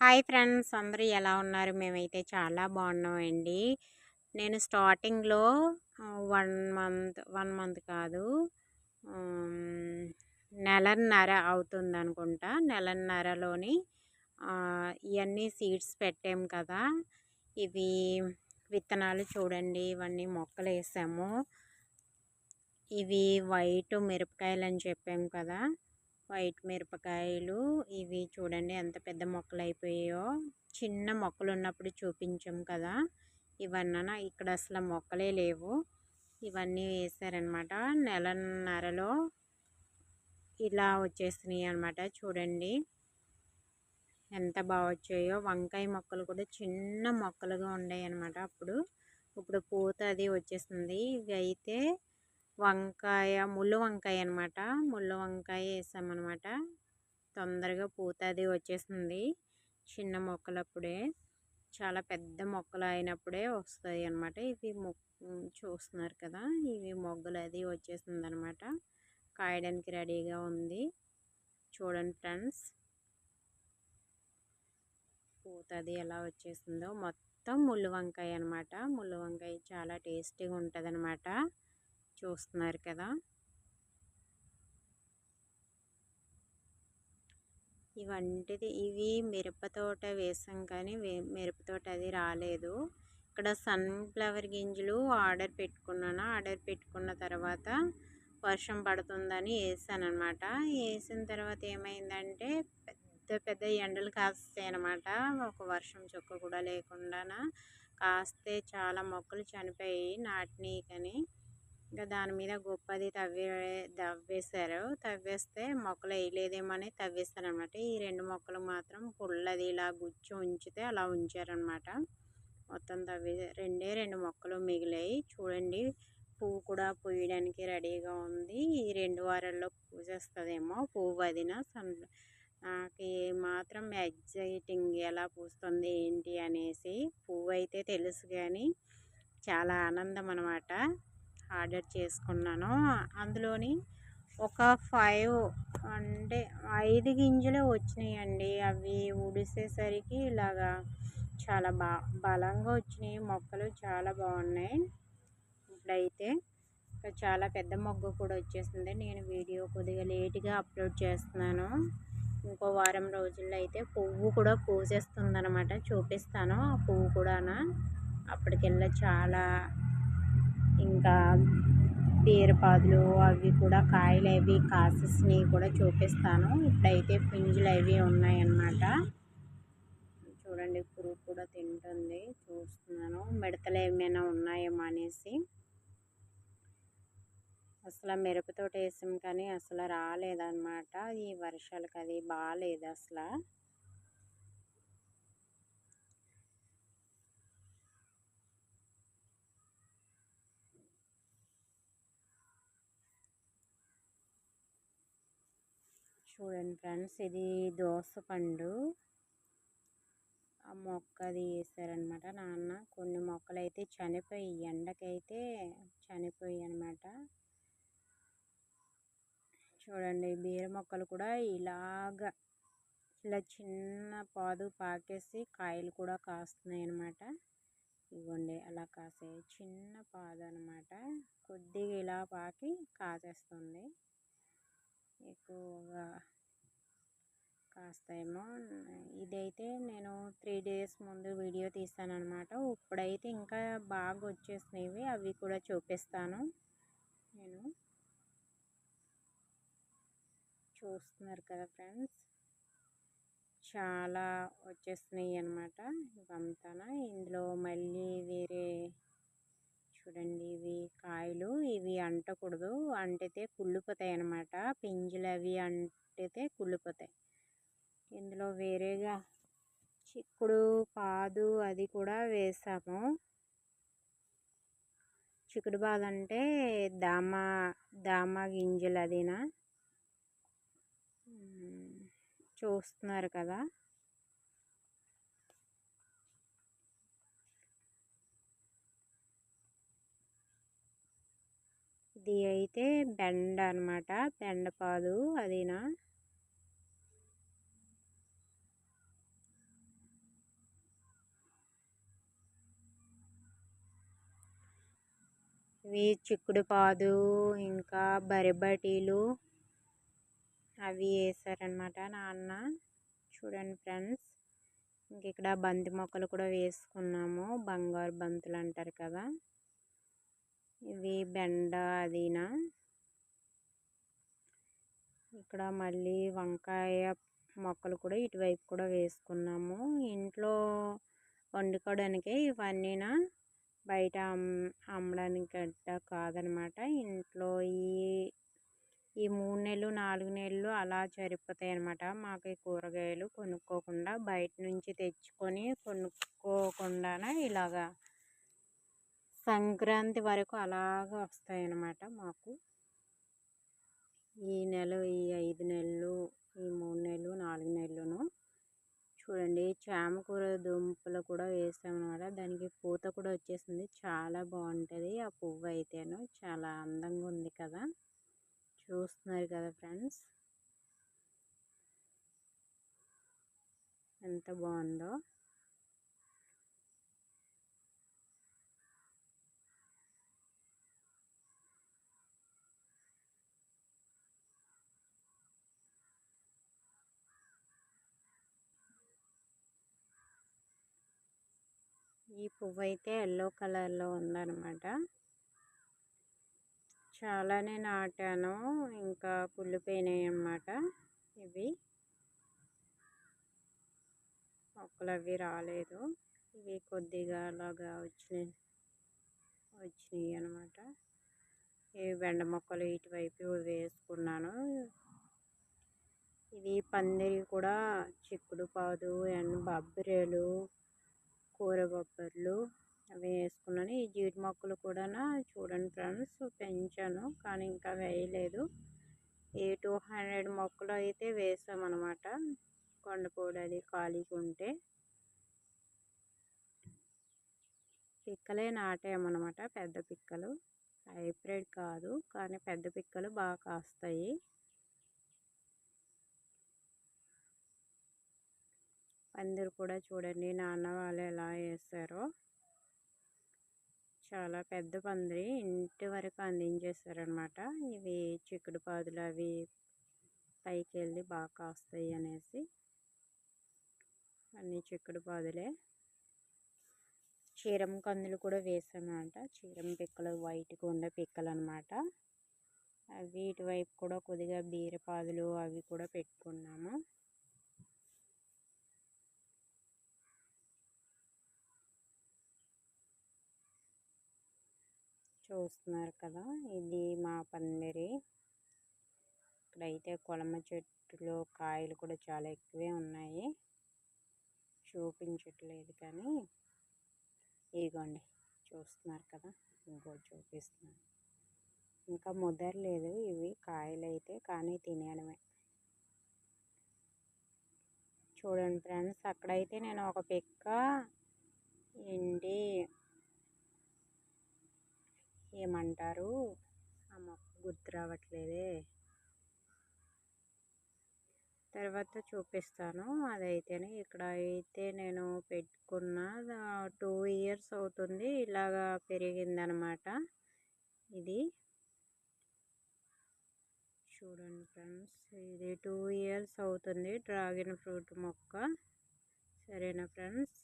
Hi friends, అందరూ ఎలా ఉన్నారు? మేమైతే చాలా బాగున్నామండి. నేను స్టార్టింగ్‌లో 1 మంత్ కాదు, ఆహ్, నెలన్నర అవుతుందనుకుంటా. నెలన్నరలోని ఇయన్నీ సీడ్స్ పెట్టాం కదా! ఇవి విత్తనాలు చూడండి, ఇవన్నీ మొక్కలేసాము. ఇవి వైట్ మిరపకాయలని చెప్పాం కదా! వైట్ మిరపకాయలు ఇవి చూడండి ఎంత పెద్ద మొక్కలు అయిపోయాయో. చిన్న మొక్కలు ఉన్నప్పుడు చూపించాం కదా! ఇవన్నా ఇక్కడ అసలు మొక్కలే లేవు. ఇవన్నీ వేసారనమాట. నెలన్నరలో ఇలా వచ్చేసినాయి అనమాట. చూడండి ఎంత బాగా వచ్చాయో. వంకాయ మొక్కలు కూడా చిన్న మొక్కలుగా ఉన్నాయి అనమాట. ఇప్పుడు పూత అది వచ్చేసింది. ఇవి అయితే ముళ్ళు వంకాయ అనమాట. ముళ్ళు వంకాయ వేసామన్నమాట. తొందరగా పూత అది వచ్చేసింది. చిన్న మొక్కలప్పుడే చాలా పెద్ద మొక్కలు అయినప్పుడే వస్తాయి అన్నమాట. ఇవి చూస్తున్నారు కదా, ఇవి మొగ్గలు అది వచ్చేసింది అనమాట. కాయడానికి రెడీగా ఉంది. చూడండి ఫ్రెండ్స్, పూత అది ఎలా వచ్చేసిందో. మొత్తం ముళ్ళు వంకాయ అనమాట. ముళ్ళు వంకాయ చాలా టేస్టీగా ఉంటుంది అనమాట. చూస్తున్నారు కదా. ఇవి మిరపతోట వేసాం కానీ మిరపతోట అది రాలేదు. ఇక్కడ సన్ఫ్లవర్ గింజలు ఆర్డర్ పెట్టుకున్న తర్వాత వర్షం పడుతుందని వేసాను అనమాట. వేసిన తర్వాత ఏమైందంటే పెద్ద పెద్ద ఎండలు కాస్తాయి అనమాట. ఒక వర్షం చుక్క కూడా లేకుండా కాస్తే చాలా మొక్కలు చనిపోయి నాటిని. కానీ ఇంకా దాని మీద గొప్పది తవ్వేస్తే మొక్కలు వేయలేదేమో అని తవ్వేస్తారనమాట. ఈ 2 మొక్కలు మాత్రం పుల్లది ఇలా గుచ్చి ఉంచితే అలా ఉంచారనమాట. మొత్తం రెండే 2 మొక్కలు మిగిలాయి. చూడండి, పువ్వు కూడా పూయడానికి రెడీగా ఉంది. ఈ 2 వారాల్లో పూసేస్తుందేమో. పువ్వు వదిన నాకు మాత్రం ఎగ్జైటింగ్, ఎలా పూస్తుంది ఏంటి అనేసి. పువ్వు అయితే తెలుసు కానీ చాలా ఆనందం అనమాట. ఆర్డర్ చేసుకున్నాను. అందులోని ఒక 5 గింజలు వచ్చినాయండి. అవి ఉడిసేసరికి ఇలాగా చాలా బలంగా వచ్చినాయి. మొక్కలు చాలా బాగున్నాయి. ఇప్పుడైతే చాలా పెద్ద మొగ్గ కూడా వచ్చేసింది. నేను వీడియో కొద్దిగా లేట్గా అప్లోడ్ చేస్తున్నాను. ఇంకో వారం రోజుల్లో అయితే పువ్వు కూడా పూసేస్తుంది అనమాట. చూపిస్తాను ఆ పువ్వు కూడా. అప్పటికెల్లా చాలా ఇంకా బీరపాదులు అవి కూడా కాయలు అవి కాసేసినవి కూడా చూపిస్తాను. ఇప్పుడైతే పింజులు అవి ఉన్నాయన్నమాట. చూడండి, పురుగు కూడా తింటుంది. చూస్తున్నాను మిడతలు ఏమైనా ఉన్నాయేమో అనేసి. అసలు మిరపతోట వేసాం కానీ అసలు రాలేదన్నమాట. ఈ వర్షాలకు అది బాగాలేదు అసలు. చూడండి ఫ్రెండ్స్, ఇది దోసపండు. ఆ మొక్క అది వేసారనమాట నాన్న. కొన్ని మొక్కలు అయితే చనిపోయి ఎండకైతే చనిపోయి అనమాట. చూడండి, బీర మొక్కలు కూడా ఇలా చిన్న పాదు పాకేసి కాయలు కూడా కాస్తున్నాయి అనమాట. ఇవ్వండి, అలా కాసాయి. చిన్న పాదు అనమాట. కొద్దిగా ఇలా పాకి కాసేస్తుంది. ఎక్కువగా కాస్తాయేమో. ఇదైతే నేను 3 డేస్ ముందు వీడియో తీస్తాను అనమాట. ఇప్పుడైతే ఇంకా బాగా వచ్చేసినవి. అవి కూడా చూపిస్తాను. నేను చూస్తున్నారు కదా ఫ్రెండ్స్, చాలా వచ్చేసినాయి అనమాట. ఇవంతా ఇందులో మళ్ళీ వేరే చూడండి, ఇవి కాయలు. ఇవి అంటకూడదు, అంటితే కుళ్ళిపోతాయి అనమాట. పింజులు అవి అంటితే కుళ్ళిపోతాయి. ఇందులో వేరేగా చిక్కుడు పాదు అది కూడా వేసాము. చిక్కుడు పాదు అంటే దామ గింజలు అదినా. చూస్తున్నారు కదా. ఇది అయితే బెండ అనమాట. బెండపాదు అదినా. ఇవి చిక్కుడు పాదు ఇంకా బరిబటీలు అవి వేసారనమాట నాన్న. చూడండి ఫ్రెండ్స్, ఇంక ఇక్కడ బంతి మొక్కలు కూడా వేసుకున్నాము, బంగారు బంతులు అంటారు కదా. ఇవి బెండ అదినా. ఇక్కడ మళ్ళీ వంకాయ మొక్కలు కూడా ఇటువైపు కూడా వేసుకున్నాము. ఇంట్లో వండుకోవడానికే ఇవన్నీనా, బయట అమ్మడానికి గడ్డ కాదనమాట. ఇంట్లో ఈ 3 నెలలు 4 నెలలు అలా సరిపోతాయి అన్నమాట. మాకు ఈ కూరగాయలు కొనుక్కోకుండా, బయట నుంచి తెచ్చుకొని కొనుక్కోకుండా ఇలాగా సంక్రాంతి వరకు అలాగ వస్తాయి అన్నమాట మాకు. ఈ నెల, ఈ 5 నెలలు, ఈ 3 నెలలు 4 నెలలును. చూడండి, చామకూర దుంపలు కూడా వేసామన్నమాట. దానికి పూత కూడా వచ్చేసింది, చాలా బాగుంటుంది ఆ పువ్వు అయితేను. చాలా అందంగా ఉంది కదా, చూస్తున్నారు కదా ఫ్రెండ్స్ ఎంత బాగుందో. ఈ పువ్వు అయితే ఎల్లో కలర్లో ఉందన్నమాట. చాలానే నాటాను, ఇంకా కుళ్ళిపోయినాయి అన్నమాట. ఇవి మొక్కలు అవి రాలేదు, ఇవి కొద్దిగా అలాగా వచ్చినాయి అన్నమాట. ఇవి బెండ మొక్కలు ఇటువైపు వేసుకున్నాను. ఇది పందిరి కూడా చిక్కుడు పాదు అండ్ బబ్బరేలు, కూర బొబ్బర్లు అవి వేసుకున్నాను. ఈ జీడి మొక్కలు కూడా చూడండి ఫ్రెండ్స్ పెంచాను, కానీ ఇంకా వేయలేదు. ఈ 200 మొక్కలు అయితే వేసామన్నమాట, కొండపూడి అది ఖాళీగా ఉంటే. పిక్కలే నాటామన్నమాట, పెద్ద పిక్కలు, హైబ్రిడ్ కాదు, కానీ పెద్ద పిక్కలు బాగా కాస్తాయి. పందిరి కూడా చూడండి నాన్న వాళ్ళు ఎలా వేస్తారో, చాలా పెద్ద పందిరి, ఇంటి వరకు అందించేస్తారనమాట. ఇవి చిక్కుడు పాదులు అవి పైకి వెళ్ళి బాగా కాస్తాయి అనేసి అన్నీ చిక్కుడు పాదులే. చీరం కందులు కూడా వేసామన్నమాట, చీరం పిక్కలు, వైట్గా ఉండే పిక్కలు అనమాట. అవి ఇటువైపు కూడా కొద్దిగా బీరపాదులు అవి కూడా పెట్టుకున్నాము. చూస్తున్నారు కదా, ఇది మా పందిరి. ఇక్కడైతే కొలమ చెట్టులో కాయలు కూడా చాలా ఎక్కువే ఉన్నాయి, చూపించట్లేదు కానీ ఇదిగోండి చూస్తున్నారు కదా, ఇంకో చూపిస్తున్నాను. ఇంకా ముదరలేదు ఇవి కాయలు అయితే, కానీ తినేయడమే. చూడండి ఫ్రెండ్స్, అక్కడైతే నేను ఒక పిక్క ఏంటి ఏమంటారు ఆ మొక్క గుర్తు రావట్లేదే, తర్వాత చూపిస్తాను. అదైతేనే ఇక్కడ అయితే నేను పెట్టుకున్న 2 ఇయర్స్ అవుతుంది, ఇలాగా పెరిగిందనమాట. ఇది చూడండి ఫ్రెండ్స్, ఇది 2 ఇయర్స్ అవుతుంది డ్రాగన్ ఫ్రూట్ మొక్క. సరేనా ఫ్రెండ్స్.